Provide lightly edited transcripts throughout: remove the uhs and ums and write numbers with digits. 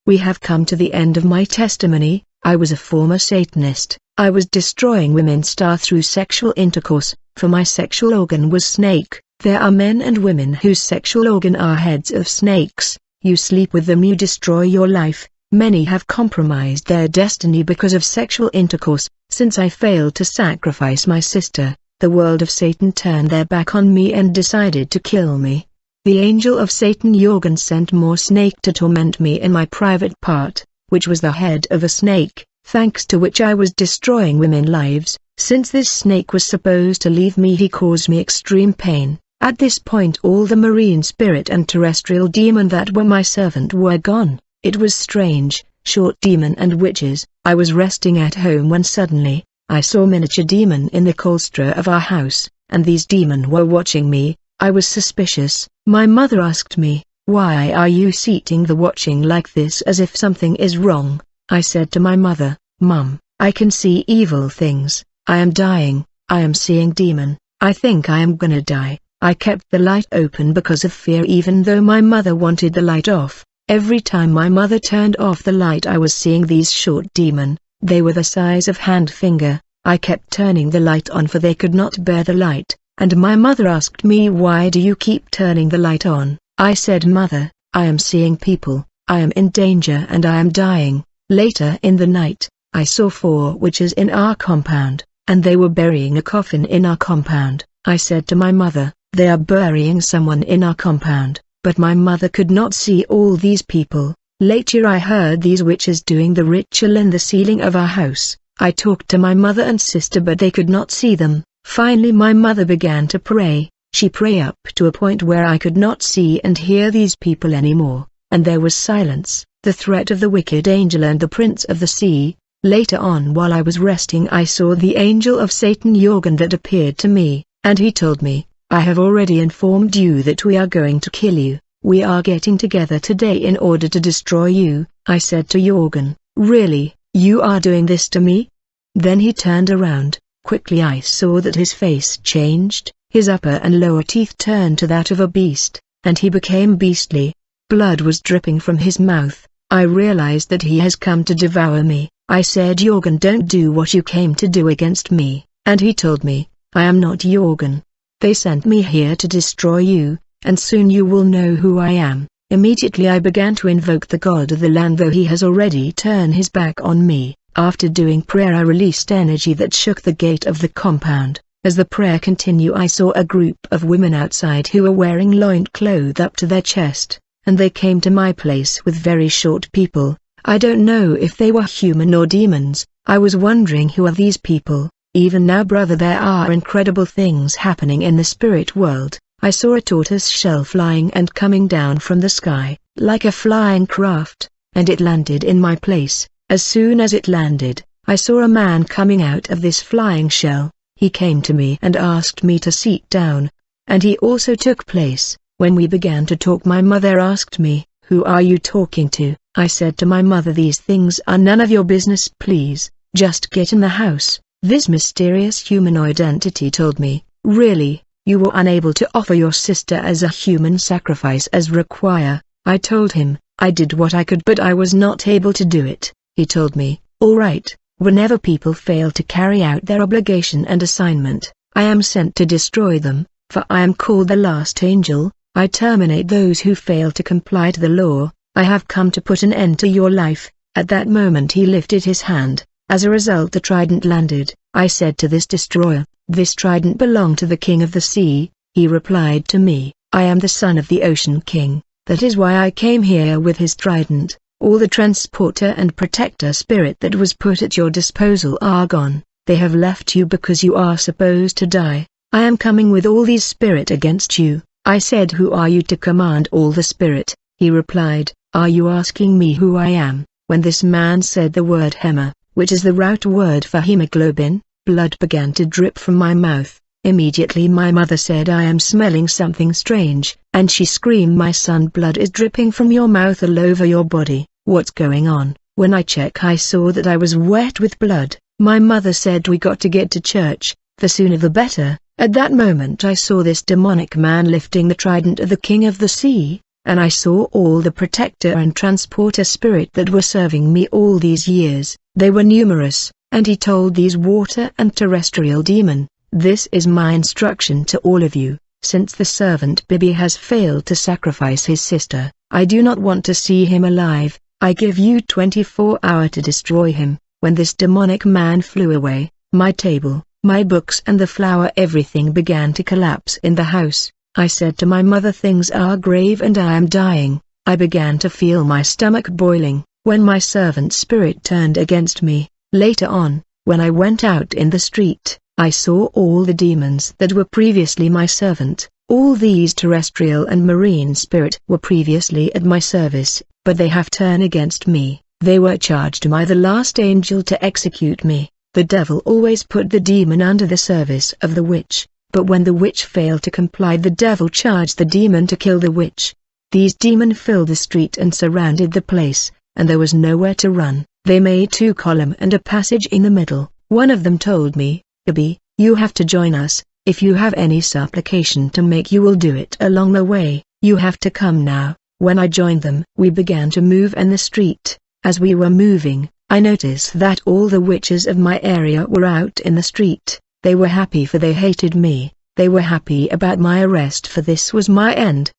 We have come to the end of my testimony. I was a former Satanist. I was destroying women through sexual intercourse, for my sexual organ was snake. There are men and women whose sexual organ are heads of snakes. You sleep with them, you destroy your life. Many have compromised their destiny because of sexual intercourse. Since I failed to sacrifice my sister, the world of Satan turned their back on me and decided to kill me. The angel of Satan Jorgen sent more snake to torment me in my private part, which was the head of a snake, thanks to which I was destroying women's lives. Since this snake was supposed to leave me, he caused me extreme pain. At this point all the marine spirit and terrestrial demon that were my servant were gone. It was strange, short demon and witches. I was resting at home when suddenly, I saw miniature demon in the cloister of our house, and these demon were watching me. I was suspicious. My mother asked me, "Why are you sitting the watching like this as if something is wrong?" I said to my mother, "Mum, I can see evil things. I am dying. I am seeing demon. I think I am gonna die." I kept the light open because of fear even though my mother wanted the light off. Every time my mother turned off the light I was seeing these short demon. They were the size of hand finger. I kept turning the light on for they could not bear the light, and my mother asked me, "Why do you keep turning the light on?" I said, "Mother, I am seeing people, I am in danger and I am dying." Later in the night, I saw 4 witches in our compound, and they were burying a coffin in our compound. I said to my mother, "They are burying someone in our compound," but my mother could not see all these people. Later I heard these witches doing the ritual in the ceiling of our house. I talked to my mother and sister but they could not see them. Finally my mother began to pray. She prayed up to a point where I could not see and hear these people anymore, and there was silence. The threat of the wicked angel and the prince of the sea. Later on while I was resting I saw the angel of Satan Jorgen that appeared to me, and he told me, "I have already informed you that we are going to kill you. We are getting together today in order to destroy you." I said to Jorgen, "Really, you are doing this to me?" Then he turned around. Quickly I saw that his face changed, his upper and lower teeth turned to that of a beast, and he became beastly. Blood was dripping from his mouth. I realized that he has come to devour me. I said, "Jorgen, don't do what you came to do against me," and he told me, "I am not Jorgen. They sent me here to destroy you, and soon you will know who I am." Immediately I began to invoke the god of the land though he has already turned his back on me. After doing prayer I released energy that shook the gate of the compound. As the prayer continued I saw a group of women outside who were wearing loincloth up to their chest, and they came to my place with very short people. I don't know if they were human or demons. I was wondering, who are these people? Even now, brother, there are incredible things happening in the spirit world. I saw a tortoise shell flying and coming down from the sky, like a flying craft, and it landed in my place. As soon as it landed, I saw a man coming out of this flying shell. He came to me and asked me to sit down, and he also took place. When we began to talk my mother asked me, "Who are you talking to?" I said to my mother, "These things are none of your business, please, just get in the house." This mysterious humanoid entity told me, "Really, you were unable to offer your sister as a human sacrifice as required." I told him, "I did what I could but I was not able to do it." He told me, "All right, whenever people fail to carry out their obligation and assignment, I am sent to destroy them, for I am called the last angel. I terminate those who fail to comply to the law. I have come to put an end to your life." At that moment he lifted his hand. As a result the trident landed. I said to this destroyer, "This trident belonged to the king of the sea." He replied to me, "I am the son of the ocean king, that is why I came here with his trident. All the transporter and protector spirit that was put at your disposal are gone. They have left you because you are supposed to die. I am coming with all these spirit against you." I said, "Who are you to command all the spirit?" He replied, "Are you asking me who I am?" When this man said the word hema, which is the root word for hemoglobin, blood began to drip from my mouth. Immediately my mother said, "I am smelling something strange," and she screamed, "My son, blood is dripping from your mouth all over your body. What's going on?" When I checked I saw that I was wet with blood. My mother said, "We got to get to church, the sooner the better." At that moment I saw this demonic man lifting the trident of the king of the sea. and I saw all the protector and transporter spirit that were serving me all these years. They were numerous, and he told these water and terrestrial demon, "This is my instruction to all of you. Since the servant Bibi has failed to sacrifice his sister, I do not want to see him alive. I give you 24 hours to destroy him." When this demonic man flew away, my table, my books and the flower, everything began to collapse in the house. I said to my mother, "Things are grave and I am dying." I began to feel my stomach boiling, when my servant spirit turned against me. Later on, when I went out in the street, I saw all the demons that were previously my servant. All these terrestrial and marine spirit were previously at my service, but they have turned against me. They were charged by the last angel to execute me. The devil always put the demon under the service of the witch, but when the witch failed to comply, the devil charged the demon to kill the witch. These demons filled the street and surrounded the place, and there was nowhere to run. They made 2 columns and a passage in the middle. One of them told me, "Gabi, you have to join us. If you have any supplication to make, you will do it along the way. You have to come now." When I joined them, we began to move in the street. As we were moving, I noticed that all the witches of my area were out in the street. They were happy, for they hated me. They were happy about my arrest, for this was my end.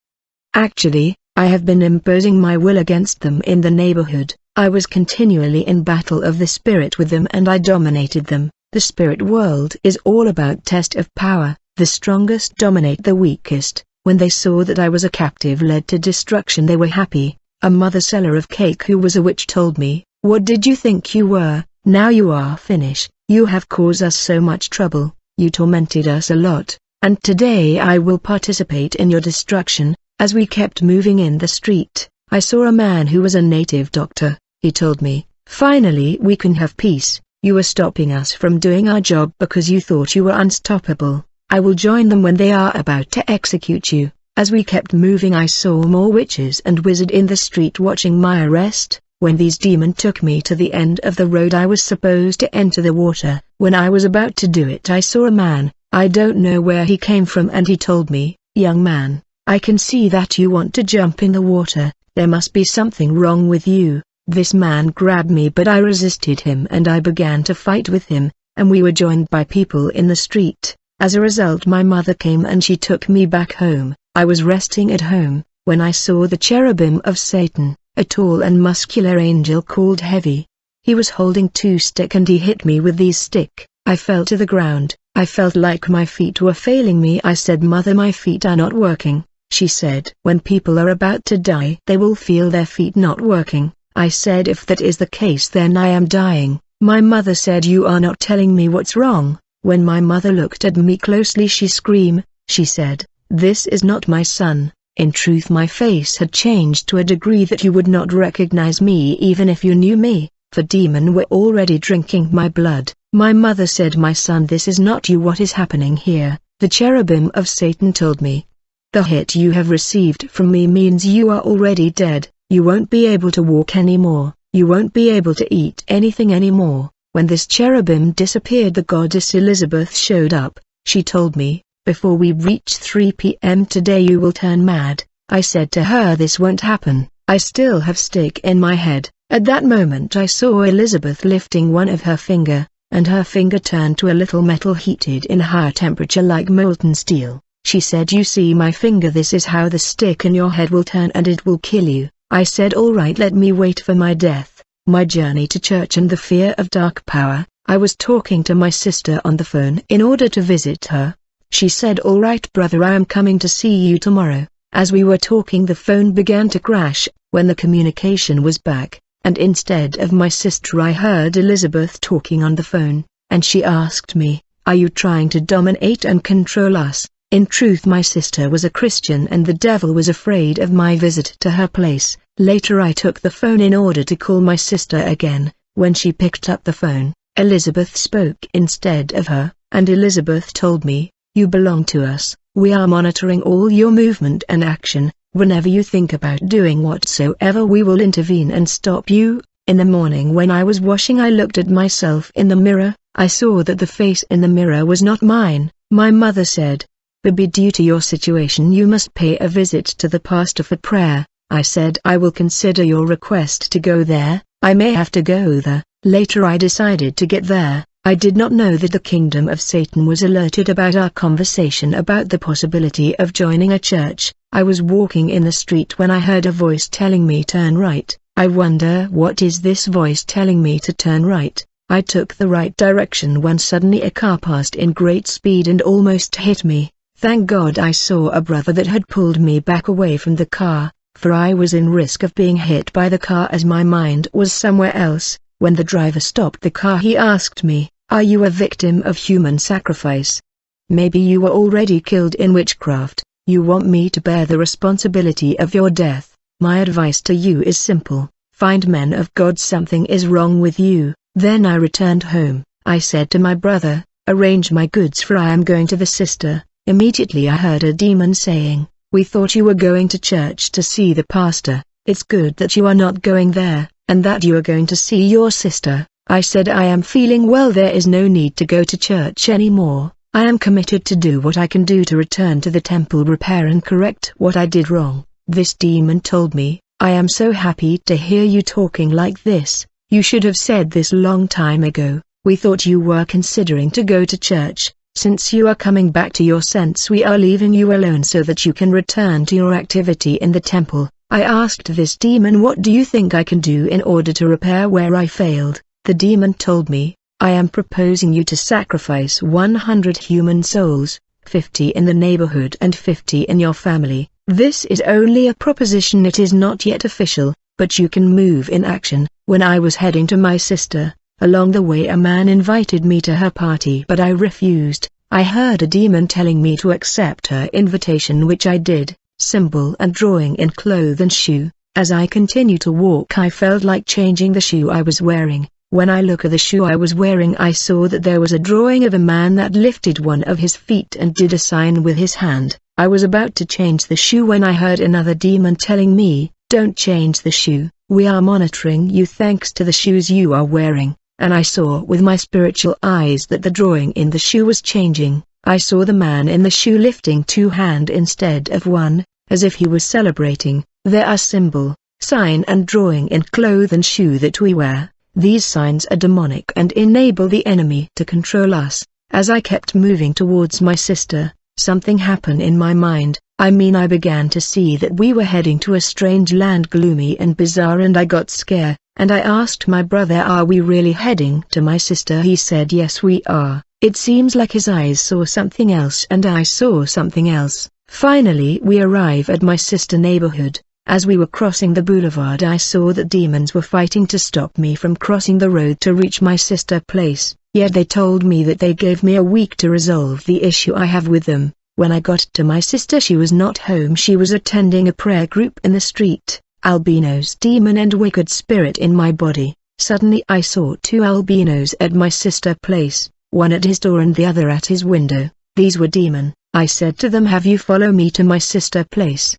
Actually, I have been imposing my will against them in the neighborhood. I was continually in battle of the spirit with them and I dominated them. The spirit world is all about test of power. The strongest dominate the weakest. When they saw that I was a captive led to destruction, they were happy. A mother seller of cake who was a witch told me, "What did you think you were? Now you are finished. You have caused us so much trouble. You tormented us a lot, and today I will participate in your destruction." As we kept moving in the street, I saw a man who was a native doctor. He told me, "Finally we can have peace. You were stopping us from doing our job because you thought you were unstoppable. I will join them when they are about to execute you." As we kept moving, I saw more witches and wizards in the street watching my arrest. When these demons took me to the end of the road, I was supposed to enter the water. When I was about to do it, I saw a man. I don't know where he came from, and he told me, "Young man, I can see that you want to jump in the water. There must be something wrong with you." This man grabbed me, but I resisted him and I began to fight with him, and we were joined by people in the street. As a result, my mother came and she took me back home. I was resting at home, when I saw the cherubim of Satan, a tall and muscular angel called Heavy. He was holding 2 sticks and he hit me with these sticks. I fell to the ground. I felt like my feet were failing me. I said, "Mother, my feet are not working." She said, "When people are about to die, they will feel their feet not working." I said, "If that is the case, then I am dying." My mother said, "You are not telling me what's wrong." When my mother looked at me closely, she screamed. She said, "This is not my son." In truth, my face had changed to a degree that you would not recognize me even if you knew me, for demons were already drinking my blood. My mother said, "My son, this is not you. What is happening here?" The cherubim of Satan told me, "The hit you have received from me means you are already dead. You won't be able to walk anymore. You won't be able to eat anything anymore." When this cherubim disappeared, the goddess Elizabeth showed up. She told me, "Before we reach 3 p.m. today you will turn mad." I said to her, "This won't happen. I still have stick in my head." At that moment I saw Elizabeth lifting one of her finger, and her finger turned to a little metal heated in high temperature like molten steel. She said, "You see my finger? This is how the stick in your head will turn and it will kill you." I said, "All right, let me wait for my death." My journey to church and the fear of dark power. I was talking to my sister on the phone in order to visit her. She said, "All right brother, I am coming to see you tomorrow." As we were talking, the phone began to crash. When the communication was back, and instead of my sister I heard Elizabeth talking on the phone, and she asked me, "Are you trying to dominate and control us?" In truth, my sister was a Christian and the devil was afraid of my visit to her place. Later I took the phone in order to call my sister again. When she picked up the phone, Elizabeth spoke instead of her, and Elizabeth told me, "You belong to us. We are monitoring all your movement and action. Whenever you think about doing whatsoever, we will intervene and stop you." In the morning when I was washing, I looked at myself in the mirror. I saw that the face in the mirror was not mine. My mother said, Due to your situation you must pay a visit to the pastor for prayer. I said I will consider your request to go there. I may have to go there. Later I decided to get there. I did not know that the kingdom of Satan was alerted about our conversation about the possibility of joining a church. I was walking in the street when I heard a voice telling me turn right. I wonder what is this voice telling me to turn right. I took the right direction when suddenly a car passed in great speed and almost hit me. Thank God I saw a brother that had pulled me back away from the car, for I was in risk of being hit by the car as my mind was somewhere else. When the driver stopped the car he asked me, "Are you a victim of human sacrifice? Maybe you were already killed in witchcraft. You want me to bear the responsibility of your death? My advice to you is simple. Find men of God. Something is wrong with you." Then I returned home. I said to my brother, "Arrange my goods for I am going to the sister." Immediately I heard a demon saying, "We thought you were going to church to see the pastor. It's good that you are not going there, and that you are going to see your sister." I said I am feeling well. There is no need to go to church anymore. I am committed to do what I can do to return to the temple, repair and correct what I did wrong. This demon told me, "I am so happy to hear you talking like this. You should have said this long time ago. We thought you were considering to go to church. Since you are coming back to your sense we are leaving you alone so that you can return to your activity in the temple." I asked this demon, "What do you think I can do in order to repair where I failed?" The demon told me, "I am proposing you to sacrifice 100 human souls, 50 in the neighborhood and 50 in your family. This is only a proposition, it is not yet official, but you can move in action." When I was heading to my sister, along the way a man invited me to her party but I refused. I heard a demon telling me to accept her invitation, which I did, symbol and drawing in cloth and shoe. As I continued to walk I felt like changing the shoe I was wearing. When I looked at the shoe I was wearing I saw that there was a drawing of a man that lifted one of his feet and did a sign with his hand. I was about to change the shoe when I heard another demon telling me, "Don't change the shoe, we are monitoring you thanks to the shoes you are wearing." And I saw with my spiritual eyes that the drawing in the shoe was changing. I saw the man in the shoe lifting 2 hands instead of 1, as if he was celebrating. There are symbol, sign and drawing in cloth and shoe that we wear. These signs are demonic and enable the enemy to control us. As I kept moving towards my sister, something happened in my mind. I began to see that we were heading to a strange land, gloomy and bizarre, and I got scared, and I asked my brother, "Are we really heading to my sister?" He said, "Yes we are." It seems like his eyes saw something else and I saw something else. Finally we arrive at my sister neighborhood. As we were crossing the boulevard I saw that demons were fighting to stop me from crossing the road to reach my sister place, yet they told me that they gave me a week to resolve the issue I have with them. When I got to my sister she was not home. She was attending a prayer group in the street. Albinos, demon and wicked spirit in my body. Suddenly I saw 2 albinos at my sister place, one at his door and the other at his window. These were demon. I said to them, "Have you follow me to my sister place?"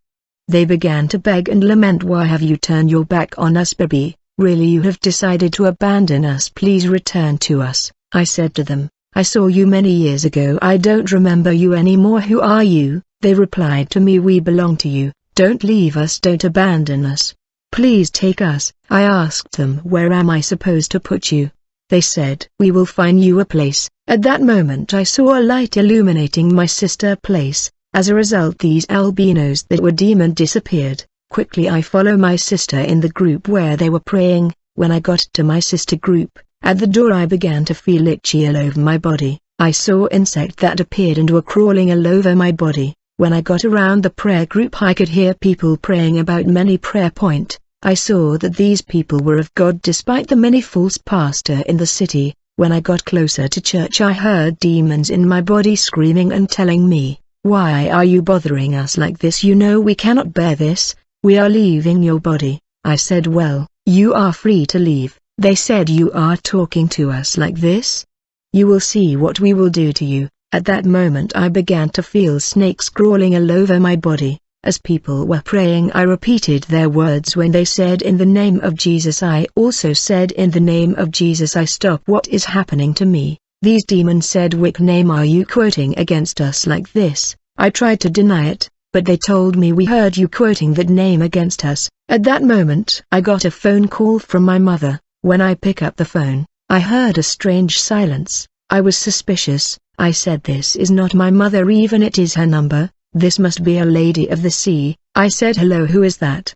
They began to beg and lament, "Why have you turned your back on us, baby? Really you have decided to abandon us? Please return to us." I said to them, "I saw you many years ago. I don't remember you anymore. Who are you?" They replied to me, "We belong to you. Don't leave us, don't abandon us. Please take us." I asked them, "Where am I supposed to put you?" They said, "We will find you a place." At that moment I saw a light illuminating my sister place. As a result these albinos that were demon disappeared. Quickly I follow my sister in the group where they were praying. When I got to my sister group, at the door I began to feel itchy all over my body. I saw insects that appeared and were crawling all over my body. When I got around the prayer group I could hear people praying about many prayer points. I saw that these people were of God despite the many false pastors in the city. When I got closer to church I heard demons in my body screaming and telling me, "Why are you bothering us like this? You know we cannot bear this. We are leaving your body." I said, "Well, you are free to leave." They said, "You are talking to us like this? You will see what we will do to you." At that moment I began to feel snakes crawling all over my body. As people were praying I repeated their words. When they said "In the name of Jesus," I also said "In the name of Jesus." I stop. What is happening to me? These demons said, "Which name are you quoting against us like this? I tried to deny it, but they told me we heard you quoting that name against us. At that moment I got a phone call from my mother. When I pick up the phone, I heard a strange silence. I was suspicious. I said, this is not my mother, even it is her number. This must be a lady of the sea. I said, hello, who is that?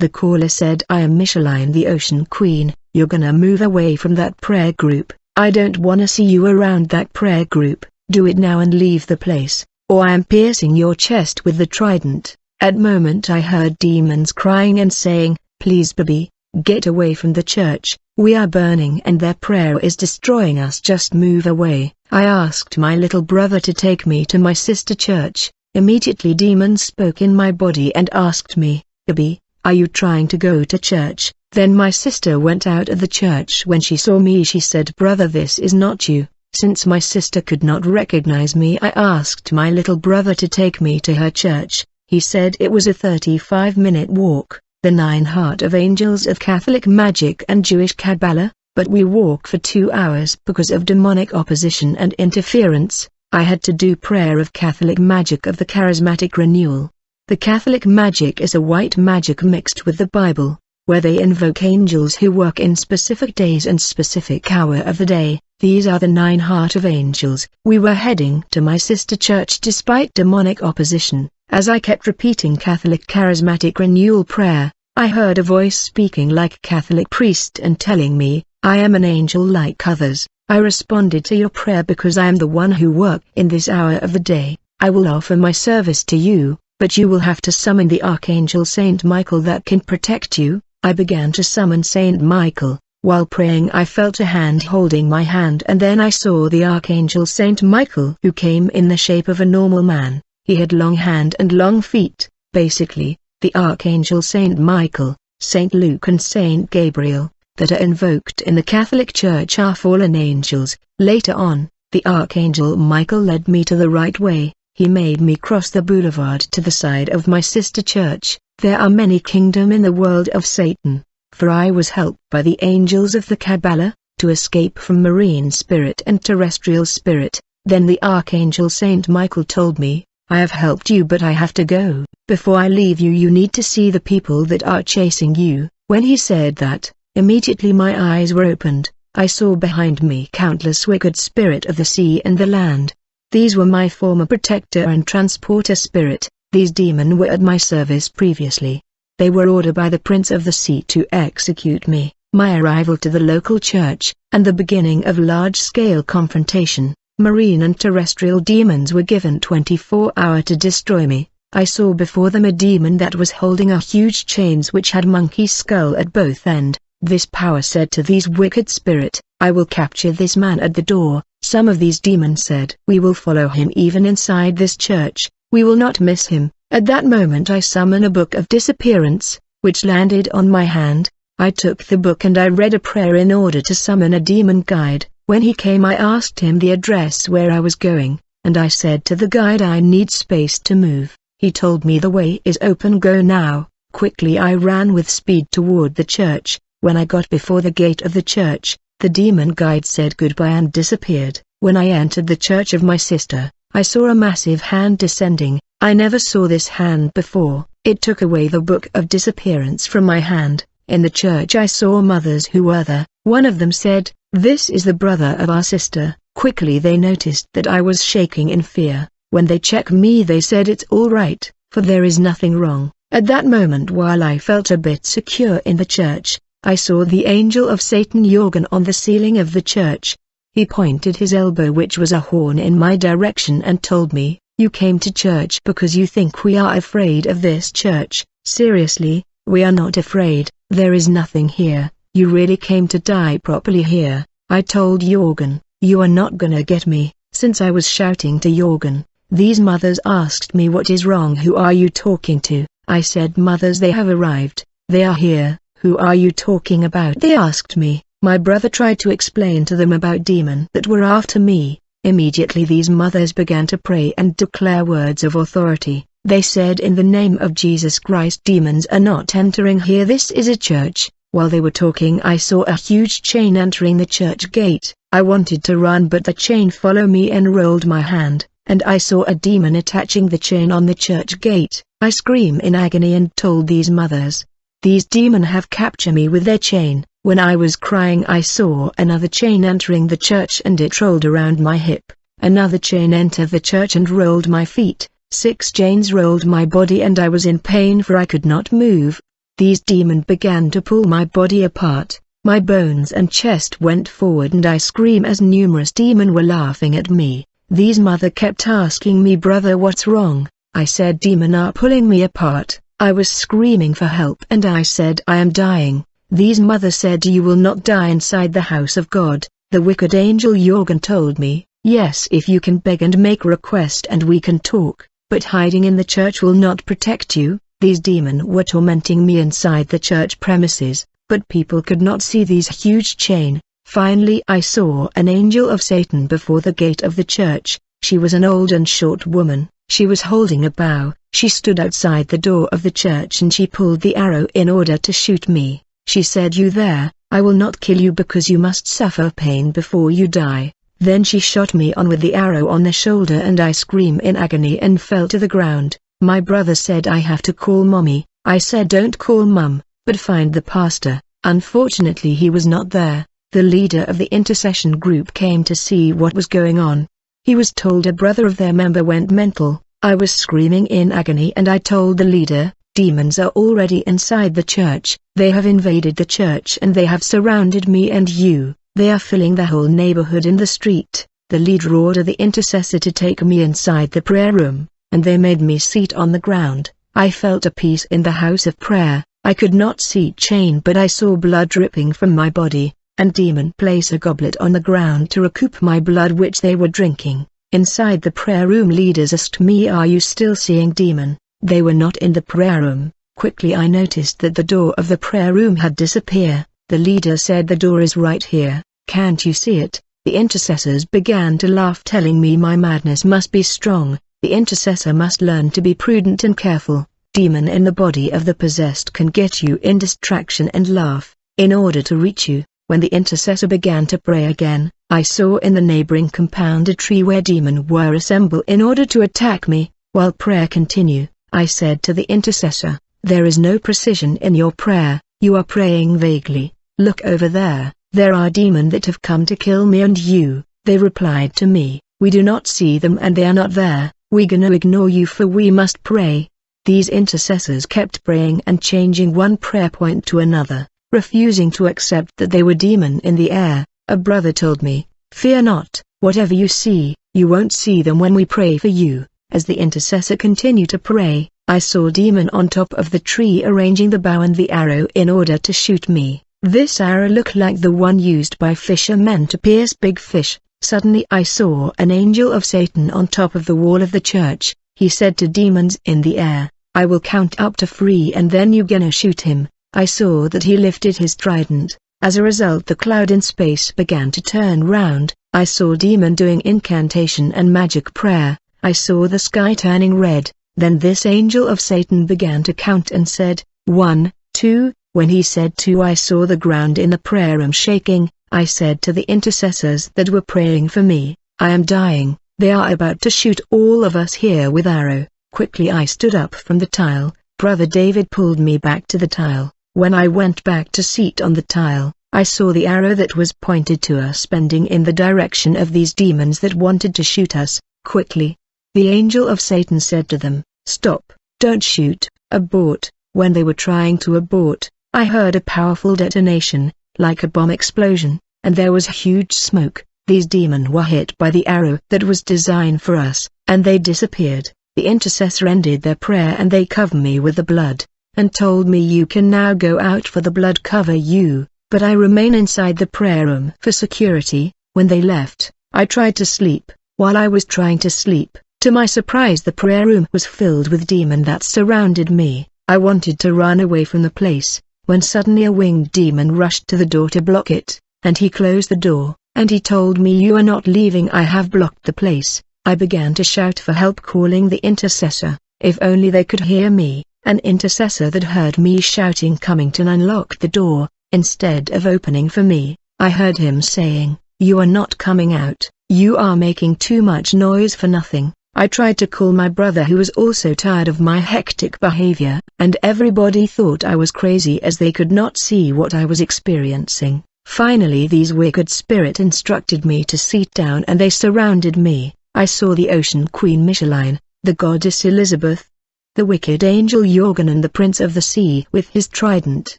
The caller said, I am Micheline, the Ocean Queen. You're gonna move away from that prayer group. I don't wanna see you around that prayer group. Do it now and leave the place, or I am piercing your chest with the trident. At moment I heard demons crying and saying, please baby, get away from the church. We are burning and their prayer is destroying us, just move away. I asked my little brother to take me to my sister church. Immediately demons spoke in my body and asked me, baby, are you trying to go to church? Then my sister went out of the church. When she saw me she said, brother, this is not you. Since my sister could not recognize me, I asked my little brother to take me to her church. He said it was a 35-minute walk, the 9 Heart of Angels of Catholic Magic and Jewish Kabbalah, but we walk for 2 hours because of demonic opposition and interference. I had to do prayer of Catholic magic of the charismatic renewal. The Catholic magic is a white magic mixed with the Bible, where they invoke angels who work in specific days and specific hour of the day. These are the 9 Heart of Angels. We were heading to my sister church despite demonic opposition. As I kept repeating Catholic charismatic renewal prayer, I heard a voice speaking like a Catholic priest and telling me, I am an angel like others. I responded to your prayer because I am the one who work in this hour of the day. I will offer my service to you, but you will have to summon the Archangel Saint Michael that can protect you. I began to summon Saint Michael. While praying I felt a hand holding my hand, and then I saw the Archangel Saint Michael, who came in the shape of a normal man. He had long hand and long feet. Basically, the Archangel Saint Michael, Saint Luke and Saint Gabriel, that are invoked in the Catholic Church are fallen angels. Later on, the Archangel Michael led me to the right way. He made me cross the boulevard to the side of my sister church. There are many kingdoms in the world of Satan, for I was helped by the angels of the Kabbalah, to escape from marine spirit and terrestrial spirit. Then the Archangel Saint Michael told me, I have helped you but I have to go. Before I leave you need to see the people that are chasing you. When he said that, immediately my eyes were opened. I saw behind me countless wicked spirit of the sea and the land. These were my former protector and transporter spirit. These demons were at my service previously. They were ordered by the Prince of the Sea to execute me. My arrival to the local church, and the beginning of large-scale confrontation. Marine and terrestrial demons were given 24 hours to destroy me. I saw before them a demon that was holding a huge chains which had monkey skull at both ends. This power said to these wicked spirit, I will capture this man at the door. Some of these demons said, we will follow him even inside this church. We will not miss him. At that moment I summoned a book of disappearance, which landed on my hand. I took the book and I read a prayer in order to summon a demon guide. When he came I asked him the address where I was going, and I said to the guide I need space to move. He told me the way is open, go now. Quickly I ran with speed toward the church. When I got before the gate of the church, the demon guide said goodbye and disappeared. When I entered the church of my sister, I saw a massive hand descending. I never saw this hand before. It took away the book of disappearance from my hand. In the church I saw mothers who were there. One of them said, this is the brother of our sister. Quickly they noticed that I was shaking in fear. When they checked me they said it's all right, for there is nothing wrong. At that moment, while I felt a bit secure in the church, I saw the angel of Satan Jorgen on the ceiling of the church. He pointed his elbow, which was a horn, in my direction and told me, you came to church because you think we are afraid of this church. Seriously, we are not afraid. There is nothing here. You really came to die properly here. I told Jorgen, you are not gonna get me. Since I was shouting to Jorgen, these mothers asked me what is wrong, who are you talking to? I said, mothers, they have arrived. They are here. Who are you talking about? They asked me. My brother tried to explain to them about demons that were after me. Immediately these mothers began to pray and declare words of authority. They said, in the name of Jesus Christ, demons are not entering here. This is a church. While they were talking I saw a huge chain entering the church gate. I wanted to run but the chain followed me and rolled my hand. and I saw a demon attaching the chain on the church gate. I screamed in agony and told these mothers, "These demons have captured me with their chain." When I was crying, I saw another chain entering the church and it rolled around my hip. Another chain entered the church and rolled my feet. 6 chains rolled my body and I was in pain for I could not move. These demons began to pull my body apart. My bones and chest went forward and I screamed as numerous demons were laughing at me. These mother kept asking me, "Brother, what's wrong?" I said, "Demons are pulling me apart." I was screaming for help and I said, "I am dying." These mother said, "You will not die inside the house of God." The wicked angel Jorgen told me, "Yes, if you can beg and make a request and we can talk, but hiding in the church will not protect you." These demons were tormenting me inside the church premises, but people could not see these huge chains. Finally I saw an angel of Satan before the gate of the church. She was an old and short woman. She was holding a bow. She stood outside the door of the church and she pulled the arrow in order to shoot me. She said, "You there, I will not kill you because you must suffer pain before you die." Then she shot me on with the arrow on the shoulder and I screamed in agony and fell to the ground. My brother said, "I have to call mommy." I said, "Don't call mum, but find the pastor." Unfortunately he was not there. The leader of the intercession group came to see what was going on. He was told a brother of their member went mental. I was screaming in agony and I told the leader, "Demons are already inside the church. They have invaded the church and they have surrounded me and you. They are filling the whole neighborhood in the street." The leader ordered the intercessor to take me inside the prayer room, and they made me sit on the ground. I felt a peace in the house of prayer. I could not see chain but I saw blood dripping from my body, and demon place a goblet on the ground to recoup my blood which they were drinking. Inside the prayer room leaders asked me, "Are you still seeing demon?" They were not in the prayer room. Quickly I noticed that the door of the prayer room had disappeared. The leader said, "The door is right here, can't you see it?" The intercessors began to laugh, telling me my madness must be strong. The intercessor must learn to be prudent and careful. Demon in the body of the possessed can get you in distraction and laugh, in order to reach you. When the intercessor began to pray again, I saw in the neighboring compound a tree where demons were assembled in order to attack me. While prayer continued, I said to the intercessor, "There is no precision in your prayer, you are praying vaguely. Look over there, there are demons that have come to kill me and you." They replied to me, "We do not see them and they are not there, we're gonna ignore you for we must pray." These intercessors kept praying and changing one prayer point to another, refusing to accept that they were demons in the air. A brother told me, "Fear not, whatever you see, you won't see them when we pray for you." As the intercessor continued to pray, I saw a demon on top of the tree arranging the bow and the arrow in order to shoot me. This arrow looked like the one used by fishermen to pierce big fish. Suddenly I saw an angel of Satan on top of the wall of the church. He said to demons in the air, "I will count up to 3 and then you gonna shoot him." I saw that he lifted his trident. As a result the cloud in space began to turn round. I saw demon doing incantation and magic prayer. I saw the sky turning red. Then this angel of Satan began to count and said, 1, 2. When he said 2 I saw the ground in the prayer room shaking. I said to the intercessors that were praying for me, "I am dying, they are about to shoot all of us here with arrow." Quickly I stood up from the tile. Brother David pulled me back to the tile. When I went back to sit on the tile, I saw the arrow that was pointed to us bending in the direction of these demons that wanted to shoot us. Quickly, the angel of Satan said to them, "Stop, don't shoot, abort." When they were trying to abort, I heard a powerful detonation, like a bomb explosion, and there was huge smoke. These demons were hit by the arrow that was designed for us, and they disappeared. The intercessor ended their prayer and they covered me with the blood, and told me, "You can now go out for the blood cover you." But I remain inside the prayer room for security. When they left, I tried to sleep. While I was trying to sleep, to my surprise the prayer room was filled with demons that surrounded me. I wanted to run away from the place, when suddenly a winged demon rushed to the door to block it, and he closed the door, and he told me, "You are not leaving, I have blocked the place." I began to shout for help, calling the intercessor. If only they could hear me. An intercessor that heard me shouting coming to unlock the door. Instead of opening for me, I heard him saying, "You are not coming out, You are making too much noise for nothing. I tried to call my brother, who was also tired of my hectic behavior, and everybody thought I was crazy as they could not see what I was experiencing. Finally these wicked spirits instructed me to sit down and they surrounded me. I saw the Ocean Queen Micheline, the goddess Elizabeth, the wicked angel Jorgen and the Prince of the Sea with his trident.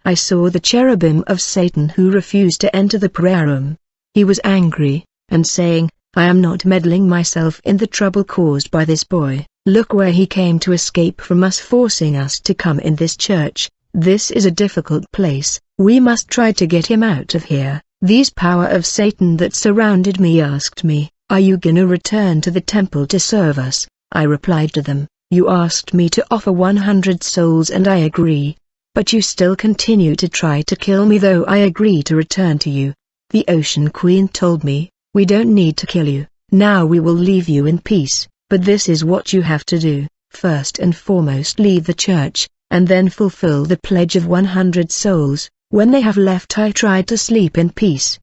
I saw the cherubim of Satan who refused to enter the prayer room. He was angry, and saying, I am not meddling myself in the trouble caused by this boy. Look where he came to escape from us, forcing us to come in this church. This is a difficult place. We must try to get him out of here. These power of Satan that surrounded me asked me, are you gonna return to the temple to serve us? I replied to them, you asked me to offer 100 souls and I agree. But you still continue to try to kill me though I agree to return to you. The Ocean Queen told me, we don't need to kill you, now we will leave you in peace, but this is what you have to do. First and foremost leave the church, and then fulfill the pledge of 100 souls. When they have left I tried to sleep in peace,